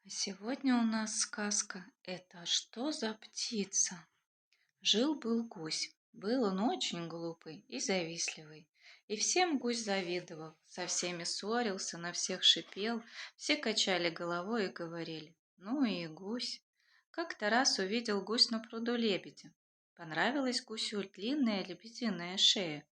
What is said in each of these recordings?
Сегодня у нас сказка «Это что за птица?» Жил-был гусь. Был он очень глупый и завистливый. И всем гусь завидовал, со всеми ссорился, на всех шипел, все качали головой и говорили: «Ну и гусь». Как-то раз увидел гусь на пруду лебедя. Понравилась гусю длинная лебединая шея.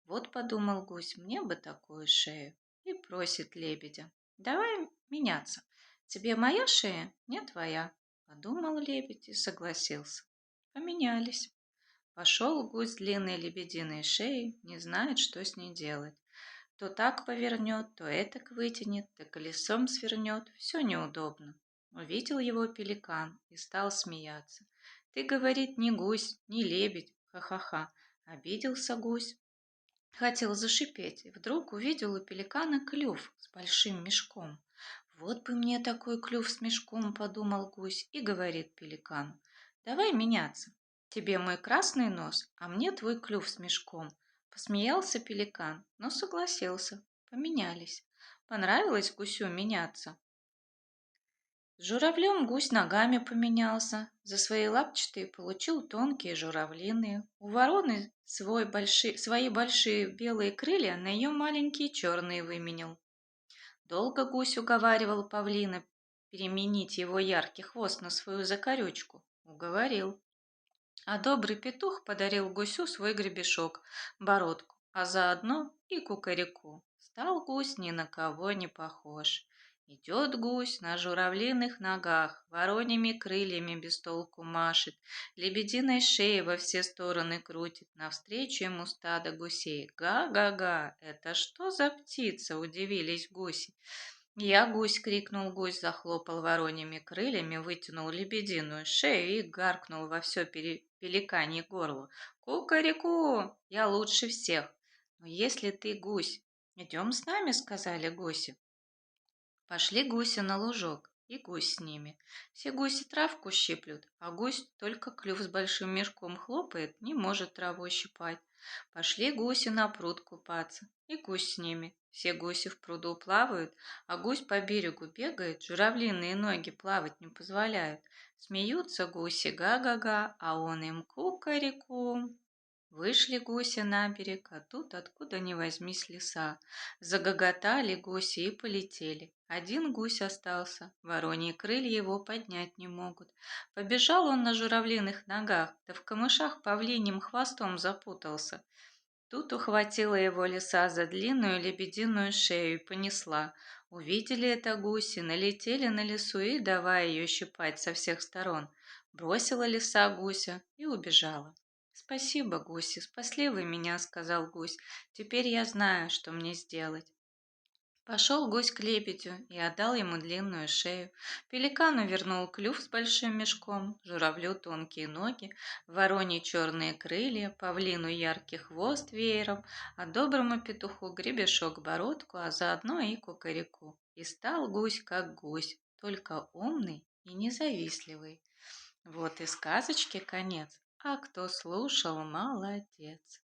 Вот подумал гусь, мне бы такую шею. И просит лебедя: «Давай меняться. Тебе моя шея, мне твоя». Подумал лебедь и согласился. Поменялись. Пошел гусь с длинной лебединой шеей, не знает, что с ней делать. То так повернет, то этак вытянет, то колесом свернет. Все неудобно. Увидел его пеликан и стал смеяться. «Ты, — говорит, — не гусь, не лебедь, ха-ха-ха». Обиделся гусь. Хотел зашипеть, и вдруг увидел у пеликана клюв с большим мешком. «Вот бы мне такой клюв с мешком», — подумал гусь, и говорит пеликану: «Давай меняться. Тебе мой красный нос, а мне твой клюв с мешком». Посмеялся пеликан, но согласился. Поменялись. Понравилось гусю меняться. С журавлем гусь ногами поменялся, за свои лапчатые получил тонкие журавлиные. У вороны свои большие белые крылья на ее маленькие черные выменял. Долго гусь уговаривал павлина переменить его яркий хвост на свою закорючку. Уговорил. А добрый петух подарил гусю свой гребешок, бородку, а заодно и кукареку. Стал гусь ни на кого не похож. Идет гусь на журавлиных ногах, вороньими крыльями без толку машет, лебединой шеей во все стороны крутит, навстречу ему стадо гусей. «Га-га-га! Это что за птица?» — удивились гуси. «Я гусь!» — крикнул гусь, захлопал вороньими крыльями, вытянул лебединую шею и гаркнул во все пеликанье горло: «Ку-ка-ре-ку! Я лучше всех!» «Но если ты гусь, идем с нами!» — сказали гуси. Пошли гуси на лужок, и гусь с ними. Все гуси травку щиплют, а гусь только клюв с большим мешком хлопает, не может траву щипать. Пошли гуси на пруд купаться, и гусь с ними. Все гуси в пруду плавают, а гусь по берегу бегает, журавлиные ноги плавать не позволяют. Смеются гуси га-га-га, а он им ку-ка-ре-ку. Вышли гуси на берег, а тут откуда ни возьмись лиса. Загоготали гуси и полетели. Один гусь остался, вороньи крылья его поднять не могут. Побежал он на журавлиных ногах, да в камышах павлиним хвостом запутался. Тут ухватила его лиса за длинную лебединую шею и понесла. Увидели это гуси, налетели на лису и давай ее щипать со всех сторон. Бросила лиса гуся и убежала. «Спасибо, гуси, спасли вы меня», — сказал гусь. «Теперь я знаю, что мне сделать». Пошел гусь к лебедю и отдал ему длинную шею. Пеликану вернул клюв с большим мешком, журавлю тонкие ноги, вороньи черные крылья, павлину яркий хвост веером, а доброму петуху гребешок-бородку, а заодно и кукареку. И стал гусь как гусь, только умный и независтливый. Вот и сказочки конец, а кто слушал, молодец.